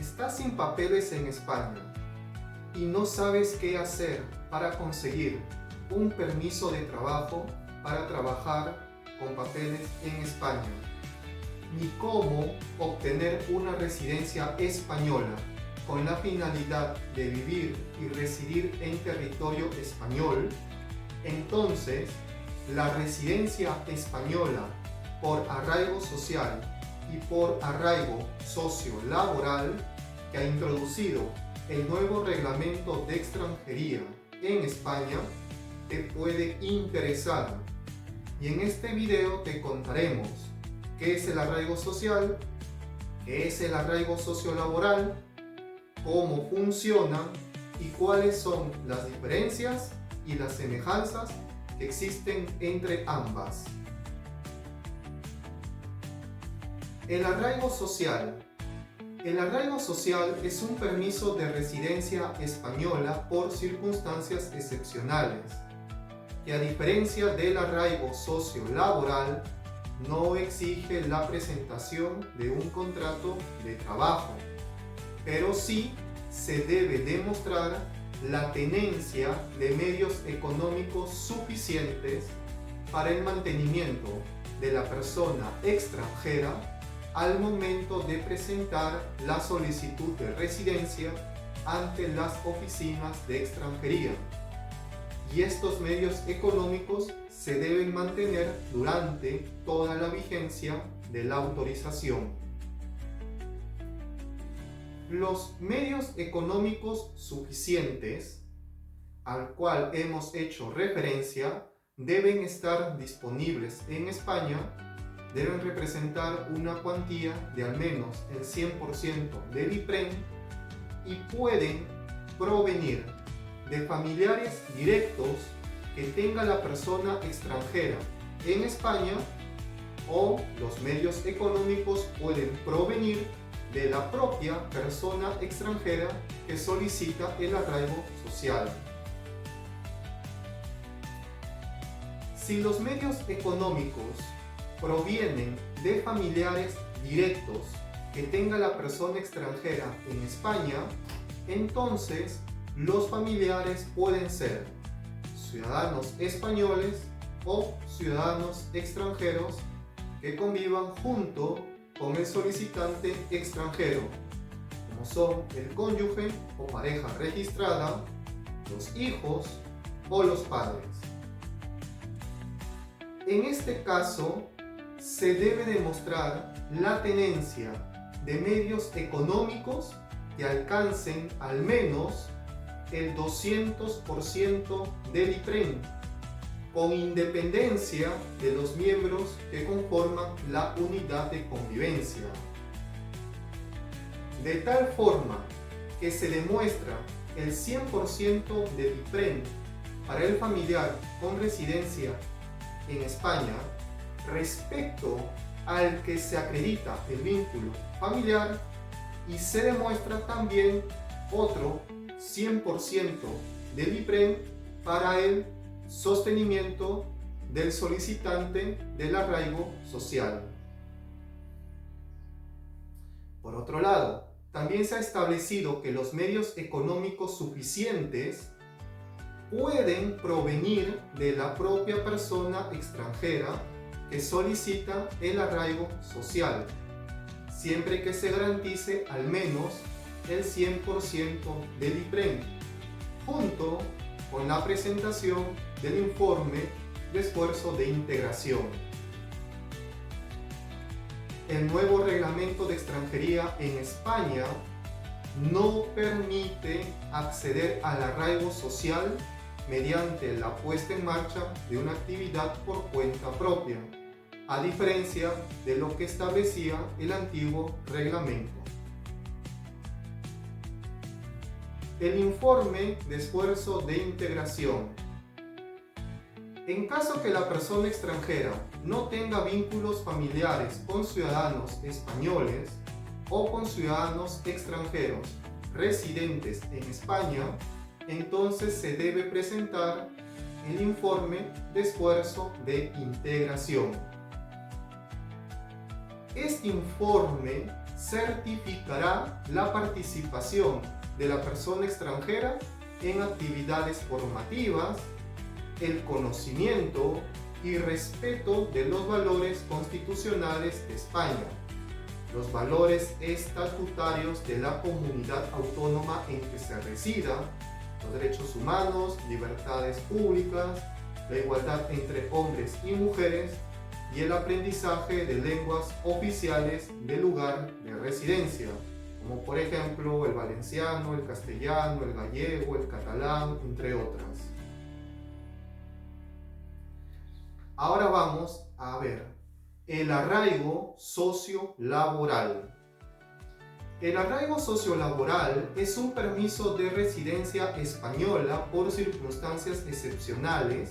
Estás sin papeles en España y no sabes qué hacer para conseguir un permiso de trabajo para trabajar con papeles en España, ni cómo obtener una residencia española con la finalidad de vivir y residir en territorio español. Entonces, la residencia española por arraigo social y por arraigo sociolaboral que ha introducido el nuevo reglamento de extranjería en España te puede interesar. Y en este video te contaremos qué es el arraigo social, qué es el arraigo sociolaboral, cómo funcionan y cuáles son las diferencias y las semejanzas que existen entre ambas. El arraigo social. El arraigo social es un permiso de residencia española por circunstancias excepcionales, que a diferencia del arraigo sociolaboral, no exige la presentación de un contrato de trabajo, pero sí se debe demostrar la tenencia de medios económicos suficientes para el mantenimiento de la persona extranjera al momento de presentar la solicitud de residencia ante las oficinas de extranjería. Y estos medios económicos se deben mantener durante toda la vigencia de la autorización. Los medios económicos suficientes, al cual hemos hecho referencia, deben estar disponibles en España, deben representar una cuantía de al menos el 100% del IPREN y pueden provenir de familiares directos que tenga la persona extranjera en España, o los medios económicos pueden provenir de la propia persona extranjera que solicita el arraigo social. Si los medios económicos provienen de familiares directos que tenga la persona extranjera en España, entonces los familiares pueden ser ciudadanos españoles o ciudadanos extranjeros que convivan junto con el solicitante extranjero, como son el cónyuge o pareja registrada, los hijos o los padres. En este caso, se debe demostrar la tenencia de medios económicos que alcancen al menos el 200% del IPREN, con independencia de los miembros que conforman la unidad de convivencia. De tal forma que se demuestra el 100% del IPREN para el familiar con residencia en España respecto al que se acredita el vínculo familiar, y se demuestra también otro 100% del IPREN para el sostenimiento del solicitante del arraigo social. Por otro lado, también se ha establecido que los medios económicos suficientes pueden provenir de la propia persona extranjera que solicita el arraigo social, siempre que se garantice al menos el 100% del IPREN, junto con la presentación del informe de esfuerzo de integración. El nuevo reglamento de extranjería en España no permite acceder al arraigo social mediante la puesta en marcha de una actividad por cuenta propia, a diferencia de lo que establecía el antiguo reglamento. El informe de esfuerzo de integración. En caso que la persona extranjera no tenga vínculos familiares con ciudadanos españoles o con ciudadanos extranjeros residentes en España, entonces se debe presentar el informe de esfuerzo de integración. Este informe certificará la participación de la persona extranjera en actividades formativas, el conocimiento y respeto de los valores constitucionales de España, los valores estatutarios de la comunidad autónoma en que se resida, los derechos humanos, libertades públicas, la igualdad entre hombres y mujeres y el aprendizaje de lenguas oficiales del lugar de residencia, como por ejemplo el valenciano, el castellano, el gallego, el catalán, entre otras. Ahora vamos a ver el arraigo sociolaboral. El arraigo sociolaboral es un permiso de residencia española por circunstancias excepcionales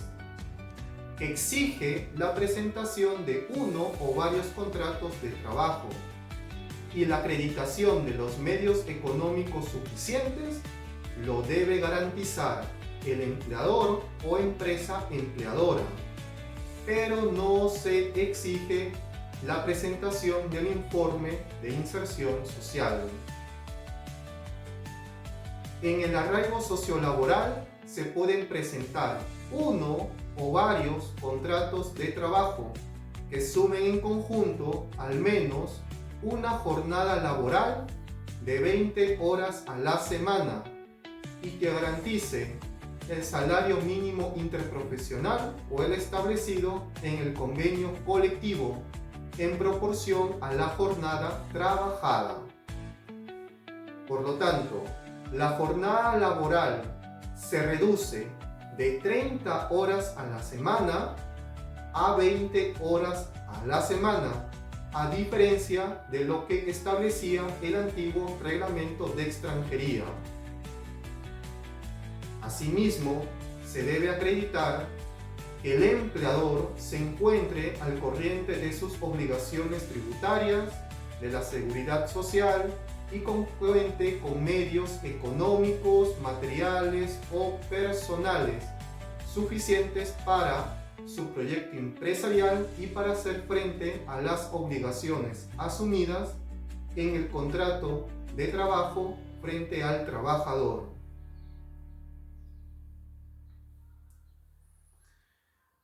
que exige la presentación de uno o varios contratos de trabajo y la acreditación de los medios económicos suficientes lo debe garantizar el empleador o empresa empleadora, pero no se exige la presentación del informe de inserción social. En el arraigo sociolaboral se pueden presentar uno o varios contratos de trabajo que sumen en conjunto al menos una jornada laboral de 20 horas a la semana y que garantice el salario mínimo interprofesional o el establecido en el convenio colectivo en proporción a la jornada trabajada. Por lo tanto, la jornada laboral se reduce de 30 horas a la semana a 20 horas a la semana, a diferencia de lo que establecía el antiguo reglamento de extranjería. Asimismo, se debe acreditar que el empleador se encuentre al corriente de sus obligaciones tributarias, de la seguridad social y cuente con medios económicos, materiales o personales suficientes para su proyecto empresarial y para hacer frente a las obligaciones asumidas en el contrato de trabajo frente al trabajador.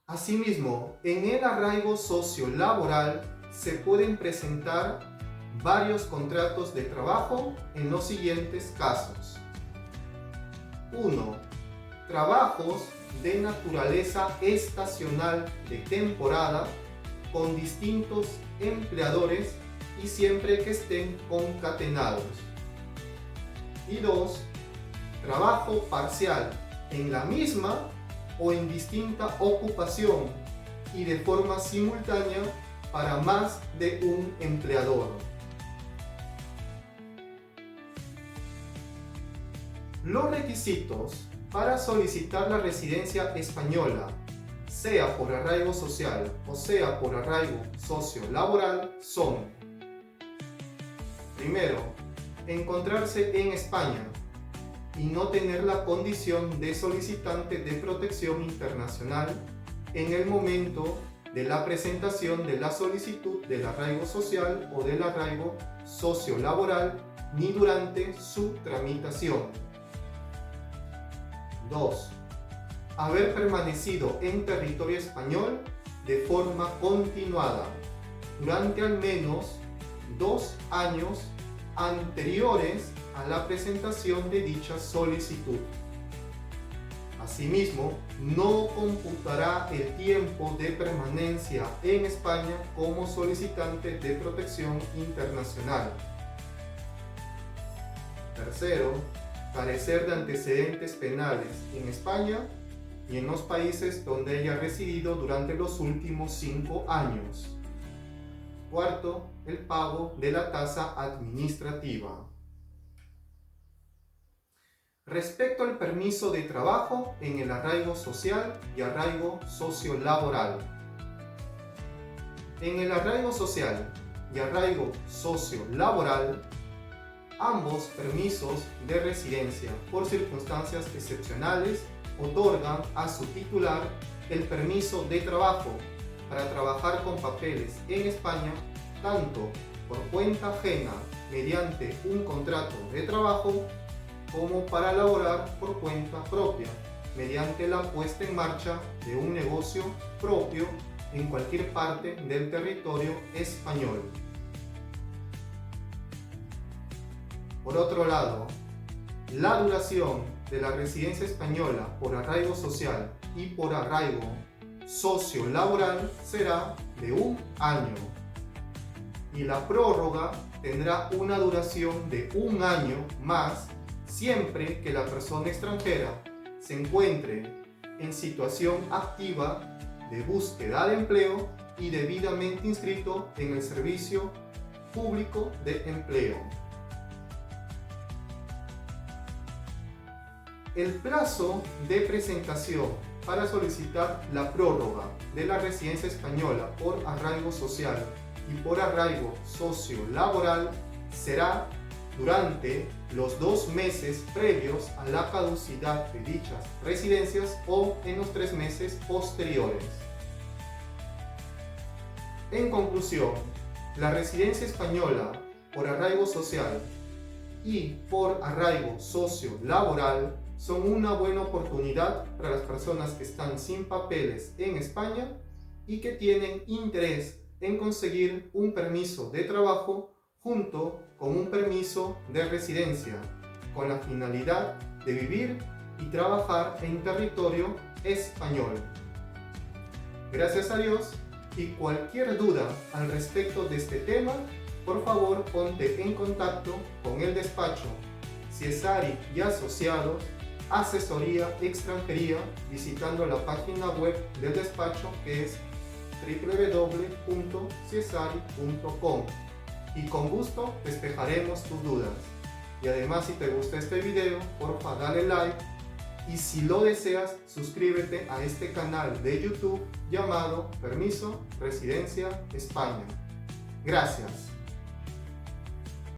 Asimismo, en el arraigo sociolaboral se pueden presentar varios contratos de trabajo en los siguientes casos. 1. Trabajos de naturaleza estacional de temporada con distintos empleadores y siempre que estén concatenados. Y 2. Trabajo parcial en la misma o en distinta ocupación y de forma simultánea para más de un empleador. Los requisitos para solicitar la residencia española, sea por arraigo social o sea por arraigo sociolaboral, son: primero, encontrarse en España y no tener la condición de solicitante de protección internacional en el momento de la presentación de la solicitud del arraigo social o del arraigo sociolaboral, ni durante su tramitación. 2. Haber permanecido en territorio español de forma continuada durante al menos 2 años anteriores a la presentación de dicha solicitud. Asimismo, no computará el tiempo de permanencia en España como solicitante de protección internacional. Tercero, carecer de antecedentes penales en España y en los países donde haya residido durante los últimos 5 años. Cuarto, el pago de la tasa administrativa. Respecto al permiso de trabajo en el arraigo social y arraigo sociolaboral. En el arraigo social y arraigo sociolaboral, ambos permisos de residencia por circunstancias excepcionales otorgan a su titular el permiso de trabajo para trabajar con papeles en España tanto por cuenta ajena mediante un contrato de trabajo como para laborar por cuenta propia mediante la puesta en marcha de un negocio propio en cualquier parte del territorio español. Por otro lado, la duración de la residencia española por arraigo social y por arraigo sociolaboral será de 1 año y la prórroga tendrá una duración de 1 año más siempre que la persona extranjera se encuentre en situación activa de búsqueda de empleo y debidamente inscrito en el Servicio Público de Empleo. El plazo de presentación para solicitar la prórroga de la residencia española por arraigo social y por arraigo sociolaboral será durante los 2 meses previos a la caducidad de dichas residencias o en los 3 meses posteriores. En conclusión, la residencia española por arraigo social y por arraigo sociolaboral son una buena oportunidad para las personas que están sin papeles en España y que tienen interés en conseguir un permiso de trabajo junto con un permiso de residencia, con la finalidad de vivir y trabajar en territorio español. Gracias a Dios, y cualquier duda al respecto de este tema, por favor ponte en contacto con el despacho Ciesari y Asociados, Asesoría Extranjería, visitando la página web del despacho que es www.ciesari.com y con gusto despejaremos tus dudas. Y además, si te gusta este video, porfa dale like y si lo deseas, suscríbete a este canal de YouTube llamado Permiso Residencia España. Gracias.